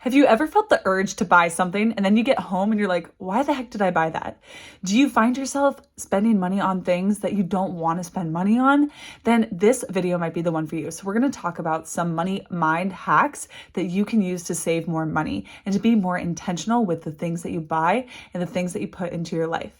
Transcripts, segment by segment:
Have you ever felt the urge to buy something and then you get home and you're like, why the heck did I buy that? Do you find yourself spending money on things that you don't want to spend money on? Then this video might be the one for you. So we're going to talk about some money mind hacks that you can use to save more money and to be more intentional with the things that you buy and the things that you put into your life.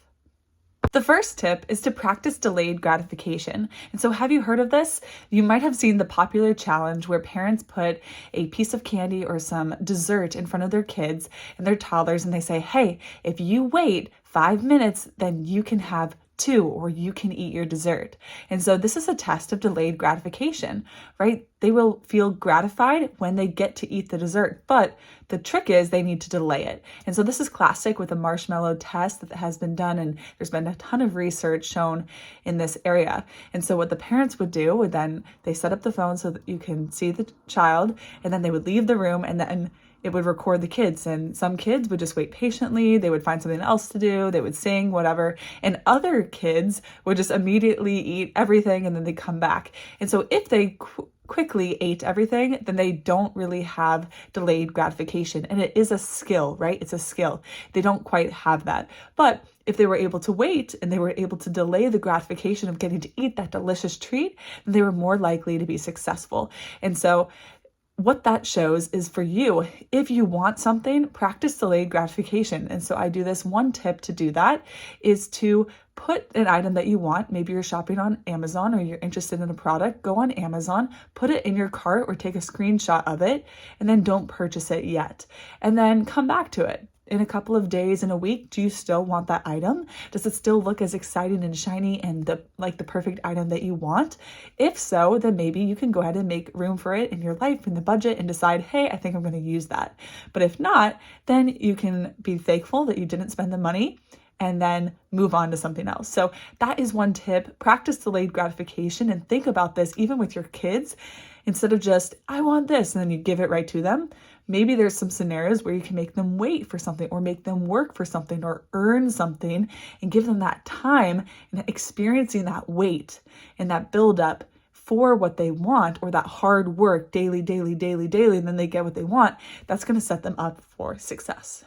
The first tip is to practice delayed gratification. And so have you heard of this? You might have seen the popular challenge where parents put a piece of candy or some dessert in front of their kids and their toddlers and they say, hey, if you wait 5 minutes, then you can have 2 or you can eat your dessert. And so this is a test of delayed gratification, right? They will feel gratified when they get to eat the dessert, but the trick is they need to delay it. And so this is classic with a marshmallow test that has been done, and there's been a ton of research shown in this area. And so what the parents would do would then they set up the phone so that you can see the child, and then they would leave the room, and then it would record the kids, and some kids would just wait patiently. They would find something else to do. They would sing, whatever. And other kids would just immediately eat everything and then they come back. And so if they quickly ate everything, then they don't really have delayed gratification. And it is a skill, right? It's a skill. They don't quite have that. But if they were able to wait and they were able to delay the gratification of getting to eat that delicious treat, then they were more likely to be successful. And so what that shows is for you, if you want something, practice delayed gratification. And so I do this. One tip to do that is to put an item that you want. Maybe you're shopping on Amazon or you're interested in a product, go on Amazon, put it in your cart or take a screenshot of it, and then don't purchase it yet. And then come back to it. In a couple of days, in a week, do you still want that item? Does it still look as exciting and shiny and the perfect item that you want? If so, then maybe you can go ahead and make room for it in your life, in the budget, and decide, hey, I think I'm going to use that. But if not, then you can be thankful that you didn't spend the money and then move on to something else. So that is one tip. Practice delayed gratification and think about this even with your kids. Instead of just, I want this, and then you give it right to them. Maybe there's some scenarios where you can make them wait for something or make them work for something or earn something and give them that time and experiencing that wait and that buildup for what they want, or that hard work daily, and then they get what they want. That's going to set them up for success.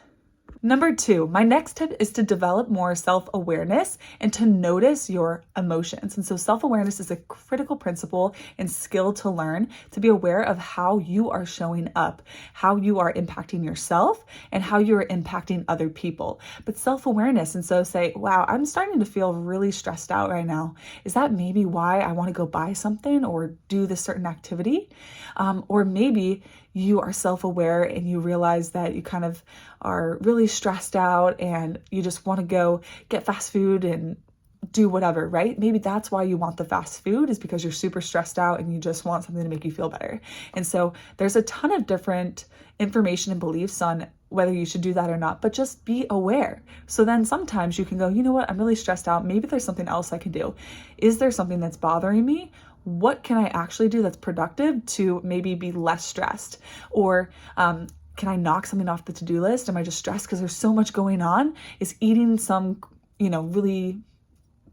Number 2, my next tip is to develop more self-awareness and to notice your emotions. And so self-awareness is a critical principle and skill to learn, to be aware of how you are showing up, how you are impacting yourself, and how you are impacting other people. But self-awareness, and so say, wow, I'm starting to feel really stressed out right now. Is that maybe why I want to go buy something or do this certain activity? Or maybe you are self-aware and you realize that you kind of are really stressed out and you just want to go get fast food and do whatever, right? Maybe that's why you want the fast food, is because you're super stressed out and you just want something to make you feel better. And so there's a ton of different information and beliefs on whether you should do that or not, but just be aware. So then sometimes you can go, you know what, I'm really stressed out. Maybe there's something else I can do. Is there something that's bothering me? What can I actually do that's productive to maybe be less stressed? Or can I knock something off the to-do list? Am I just stressed because there's so much going on? Is eating some, really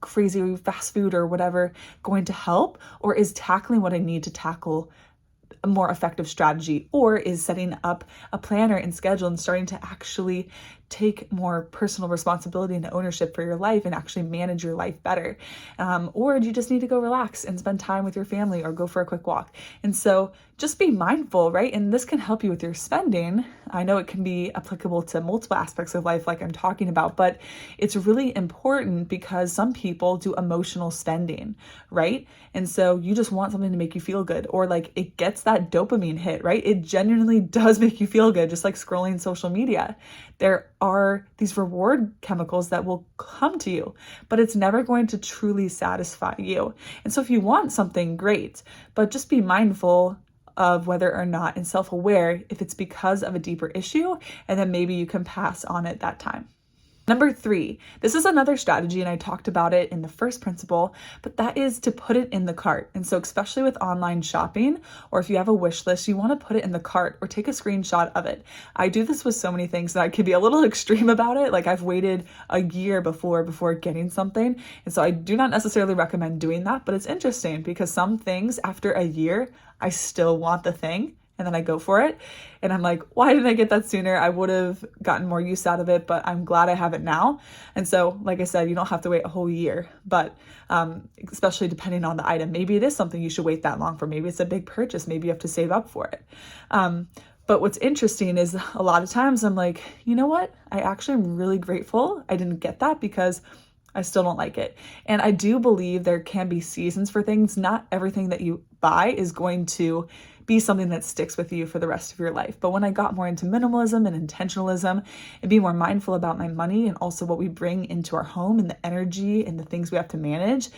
crazy fast food or whatever going to help? Or is tackling what I need to tackle a more effective strategy? Or is setting up a planner and schedule and starting to actually take more personal responsibility and ownership for your life and actually manage your life better? Or do you just need to go relax and spend time with your family or go for a quick walk? And so just be mindful, right? And this can help you with your spending. I know it can be applicable to multiple aspects of life like I'm talking about, but it's really important because some people do emotional spending, right? And so you just want something to make you feel good, or like it gets that dopamine hit, right? It genuinely does make you feel good, just like scrolling social media. There are these reward chemicals that will come to you, but it's never going to truly satisfy you. And so if you want something, great, but just be mindful of whether or not, and self-aware if it's because of a deeper issue, and then maybe you can pass on it that time. Number 3, this is another strategy, and I talked about it in the first principle, but that is to put it in the cart. And so especially with online shopping, or if you have a wish list, you want to put it in the cart or take a screenshot of it. I do this with so many things that I can be a little extreme about it. Like I've waited a year before getting something. And so I do not necessarily recommend doing that, but it's interesting because some things after a year, I still want the thing. and then I go for it. And I'm like, why didn't I get that sooner? I would have gotten more use out of it, but I'm glad I have it now. And so, like I said, you don't have to wait a whole year, but especially depending on the item, maybe it is something you should wait that long for. Maybe it's a big purchase. Maybe you have to save up for it. But what's interesting is a lot of times I'm like, you know what? I actually am really grateful I didn't get that because I still don't like it. And I do believe there can be seasons for things. Not everything that you buy is going to be something that sticks with you for the rest of your life. But when I got more into minimalism and intentionalism and being more mindful about my money and also what we bring into our home and the energy and the things we have to manage,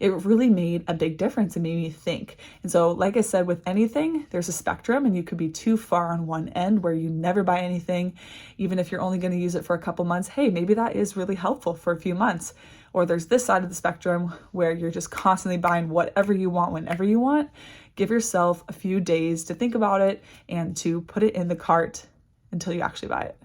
it really made a big difference and made me think. And so, like I said, with anything, there's a spectrum, and you could be too far on one end where you never buy anything, even if you're only going to use it for a couple months. Hey, maybe that is really helpful for a few months. Or there's this side of the spectrum where you're just constantly buying whatever you want, whenever you want. Give yourself a few days to think about it and to put it in the cart until you actually buy it.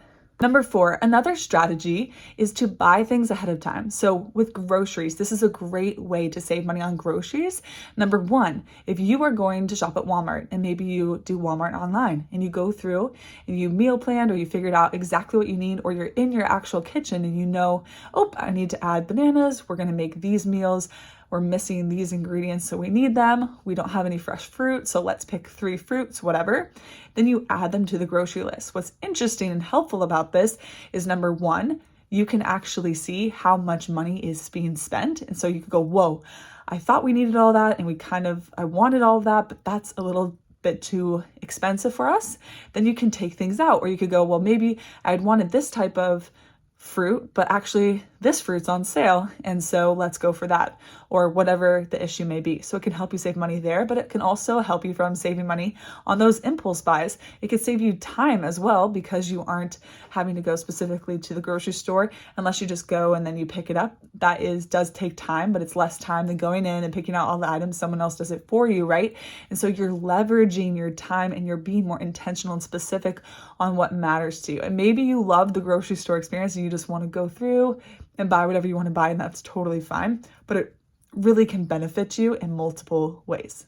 Number 4, another strategy is to buy things ahead of time. So with groceries, this is a great way to save money on groceries. Number 1, if you are going to shop at Walmart and maybe you do Walmart online and you go through and you meal planned or you figured out exactly what you need, or you're in your actual kitchen and you know, oh, I need to add bananas. We're going to make these meals. We're missing these ingredients, so we need them. We don't have any fresh fruit, so let's pick 3 fruits, whatever. Then you add them to the grocery list. What's interesting and helpful about this is number 1, you can actually see how much money is being spent. And so you could go, whoa, I thought we needed all that and I wanted all of that, but that's a little bit too expensive for us. Then you can take things out, or you could go, well, maybe I'd wanted this type of fruit, but actually this fruit's on sale, and so let's go for that, or whatever the issue may be. So it can help you save money there, but it can also help you from saving money on those impulse buys. It could save you time as well, because you aren't having to go specifically to the grocery store unless you just go and then you pick it up. That does take time, but it's less time than going in and picking out all the items. Someone else does it for you, right? And so you're leveraging your time and you're being more intentional and specific on what matters to you. And maybe you love the grocery store experience and you just want to go through and buy whatever you want to buy, and that's totally fine, but it really can benefit you in multiple ways.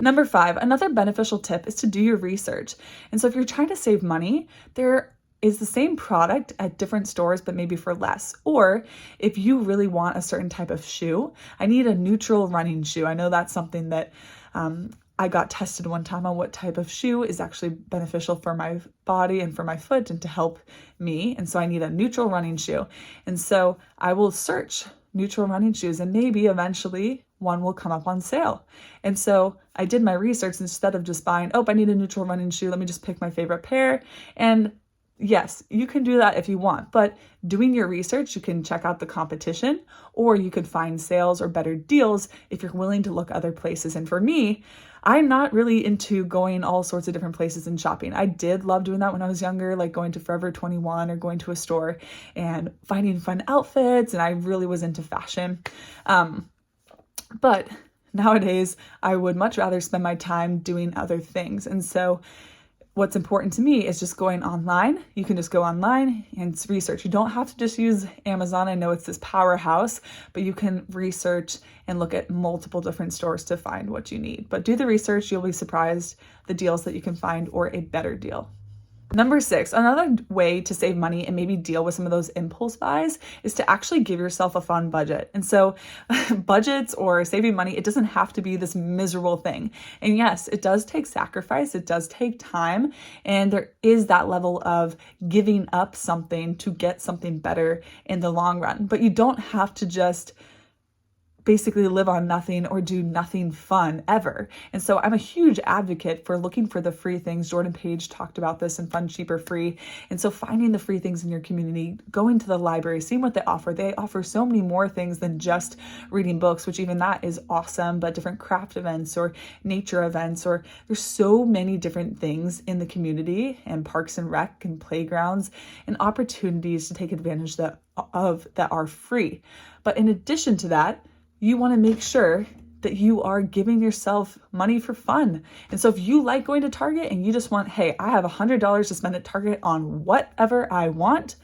Number 5, another beneficial tip is to do your research. And so if you're trying to save money, there is the same product at different stores, but maybe for less. Or if you really want a certain type of shoe, I need a neutral running shoe. I know that's something that I got tested one time on what type of shoe is actually beneficial for my body and for my foot and to help me. And so I need a neutral running shoe. And so I will search neutral running shoes, and maybe eventually one will come up on sale. And so I did my research instead of just buying, oh, I need a neutral running shoe. Let me just pick my favorite pair. And yes, you can do that if you want, but doing your research, you can check out the competition, or you could find sales or better deals if you're willing to look other places. And for me, I'm not really into going all sorts of different places and shopping. I did love doing that when I was younger, like going to Forever 21 or going to a store and finding fun outfits, and I really was into fashion. But nowadays, I would much rather spend my time doing other things. And so what's important to me is just going online. You can just go online and research. You don't have to just use Amazon. I know it's this powerhouse, but you can research and look at multiple different stores to find what you need. But do the research. You'll be surprised the deals that you can find, or a better deal. Number 6, another way to save money and maybe deal with some of those impulse buys is to actually give yourself a fun budget. And so budgets or saving money, it doesn't have to be this miserable thing. And yes, it does take sacrifice. It does take time. And there is that level of giving up something to get something better in the long run. But you don't have to just basically live on nothing or do nothing fun ever. And so I'm a huge advocate for looking for the free things. Jordan Page talked about this in Fun, Cheaper, Free. And so finding the free things in your community, going to the library, seeing what they offer. They offer so many more things than just reading books, which even that is awesome, but different craft events or nature events, or there's so many different things in the community and parks and rec and playgrounds and opportunities to take advantage of that are free. But in addition to that, you want to make sure that you are giving yourself money for fun. And so if you like going to Target and you just want, hey, I have $100 to spend at Target on whatever I want,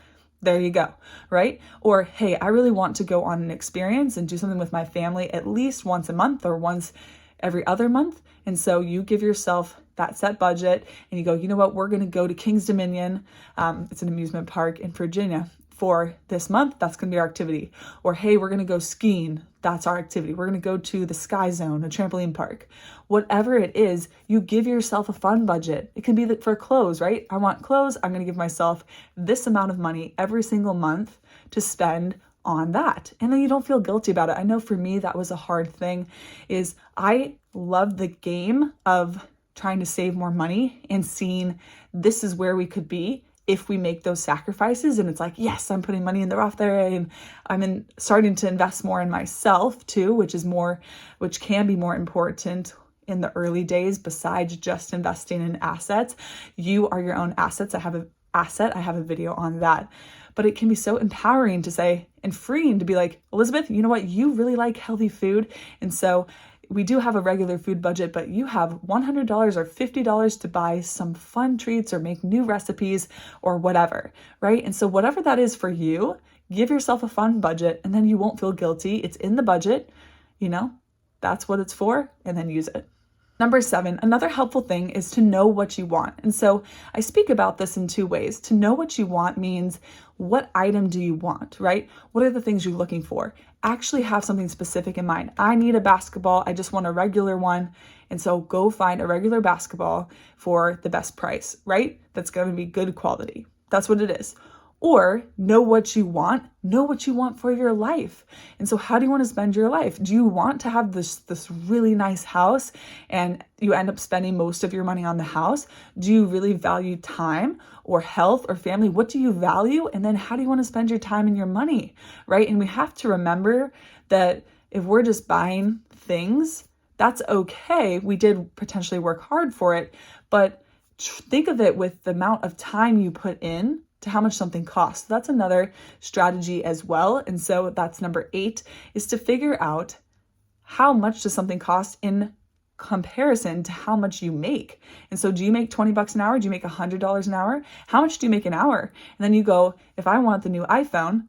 there you go, right? Or, hey, I really want to go on an experience and do something with my family at least once a month or once every other month. And so you give yourself that set budget and you go, you know what, we're going to go to King's Dominion. It's an amusement park in Virginia for this month. That's going to be our activity. Or, hey, we're going to go skiing. That's our activity. We're going to go to the Sky Zone, a trampoline park. Whatever it is, you give yourself a fun budget. It can be for clothes, right? I want clothes. I'm going to give myself this amount of money every single month to spend on that. And then you don't feel guilty about it. I know for me, that was a hard thing, is I love the game of trying to save more money and seeing this is where we could be if we make those sacrifices. And it's like, yes, I'm putting money in the Roth IRA and I'm starting to invest more in myself too, which can be more important in the early days besides just investing in assets. You are your own assets. I have a video on that. But it can be so empowering to say and freeing to be like, Elizabeth, you know what? You really like healthy food. And so we do have a regular food budget, but you have $100 or $50 to buy some fun treats or make new recipes or whatever, right? And so whatever that is for you, give yourself a fun budget and then you won't feel guilty. It's in the budget, that's what it's for, and then use it. Number 7, another helpful thing is to know what you want. And so I speak about this in 2 ways. To know what you want means what item do you want, right? What are the things you're looking for? Actually have something specific in mind. I need a basketball. I just want a regular one. And so go find a regular basketball for the best price, right? That's going to be good quality. That's what it is. Or know what you want for your life. And so how do you want to spend your life? Do you want to have this really nice house and you end up spending most of your money on the house? Do you really value time or health or family? What do you value? And then how do you want to spend your time and your money, right? And we have to remember that if we're just buying things, that's okay. We did potentially work hard for it, but think of it with the amount of time you put in to how much something costs. That's another strategy as well. And so that's number 8, is to figure out how much does something cost in comparison to how much you make. And so do you make $20 an hour? Do you make $100 an hour? How much do you make an hour? And then you go, if I want the new iPhone,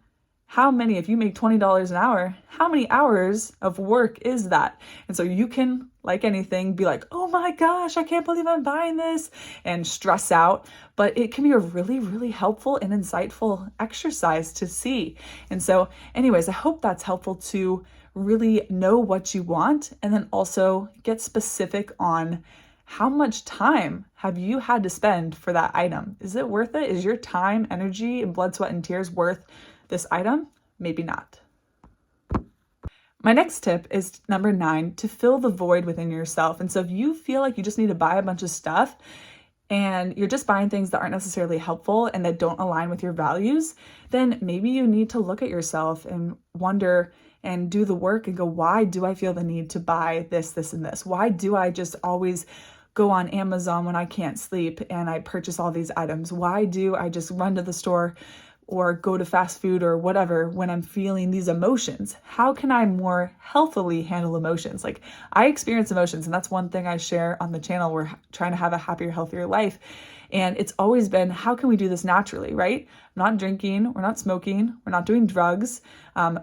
if you make $20 an hour, how many hours of work is that? And so you can, like anything, be like, oh my gosh, I can't believe I'm buying this, and stress out. But it can be a really, really helpful and insightful exercise to see. And so anyways, I hope that's helpful to really know what you want and then also get specific on how much time have you had to spend for that item? Is it worth it? Is your time, energy, and blood, sweat, and tears worth this item? Maybe not. My next tip is number 9, to fill the void within yourself. And so if you feel like you just need to buy a bunch of stuff and you're just buying things that aren't necessarily helpful and that don't align with your values, then maybe you need to look at yourself and wonder and do the work and go, why do I feel the need to buy this, this, and this? Why do I just always go on Amazon when I can't sleep and I purchase all these items? Why do I just run to the store or go to fast food or whatever when I'm feeling these emotions? How can I more healthily handle emotions? Like, I experience emotions, and that's one thing I share on the channel. We're trying to have a happier, healthier life. And it's always been, how can we do this naturally, right? We're not drinking, we're not smoking, we're not doing drugs.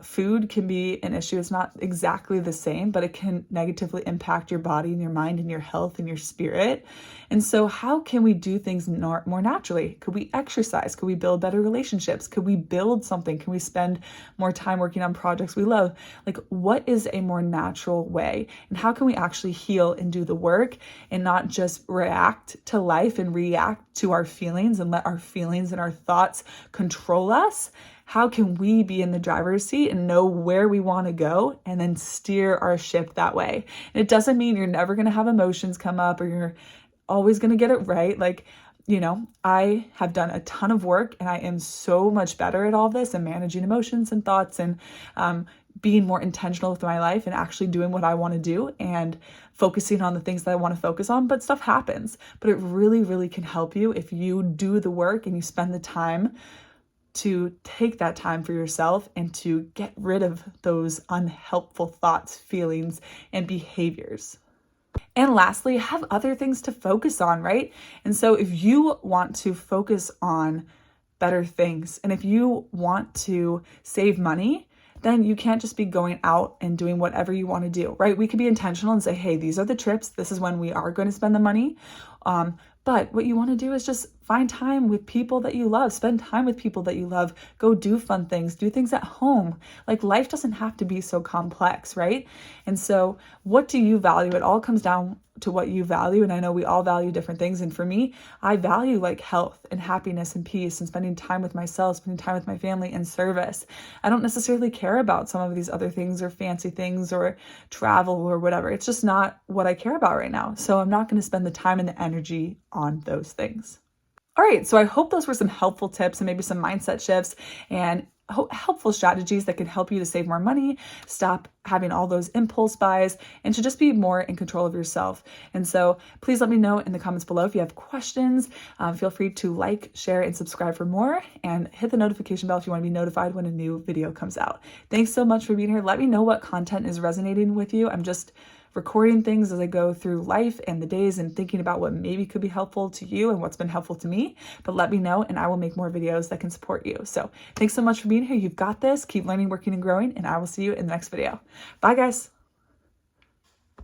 Food can be an issue. It's not exactly the same, but it can negatively impact your body and your mind and your health and your spirit. And so how can we do things more naturally? Could we exercise? Could we build better relationships? Could we build something? Can we spend more time working on projects we love? Like, what is a more natural way? And how can we actually heal and do the work and not just react to life and react to our feelings and let our feelings and our thoughts control us? How can we be in the driver's seat and know where we want to go and then steer our ship that way? And it doesn't mean you're never going to have emotions come up or you're always going to get it right. Like, I have done a ton of work and I am so much better at all this and managing emotions and thoughts and being more intentional with my life and actually doing what I want to do and focusing on the things that I want to focus on. But stuff happens. But it really, really can help you if you do the work and you spend the time to take that time for yourself and to get rid of those unhelpful thoughts, feelings, and behaviors. And lastly, have other things to focus on, right? And so if you want to focus on better things and if you want to save money, then you can't just be going out and doing whatever you want to do, right? We could be intentional and say, hey, these are the trips. This is when we are going to spend the money. But what you want to do is just find time with people that you love, spend time with people that you love, go do fun things, do things at home. Like life doesn't have to be so complex, right? And so what do you value? It all comes down to what you value. And I know we all value different things. And for me, I value like health and happiness and peace and spending time with myself, spending time with my family and service. I don't necessarily care about some of these other things or fancy things or travel or whatever. It's just not what I care about right now. So I'm not going to spend the time and the energy on those things. All right, so I hope those were some helpful tips and maybe some mindset shifts and helpful strategies that can help you to save more money, stop having all those impulse buys, and to just be more in control of yourself. And so please let me know in the comments below if you have questions. Feel free to like, share, and subscribe for more, and hit the notification bell if you want to be notified when a new video comes out. Thanks so much for being here. Let me know what content is resonating with you. I'm just recording things as I go through life and the days and thinking about what maybe could be helpful to you and what's been helpful to me. But let me know and I will make more videos that can support you. So thanks so much for being here. You've got this. Keep learning, working, and growing, and I will see you in the next video. Bye, guys.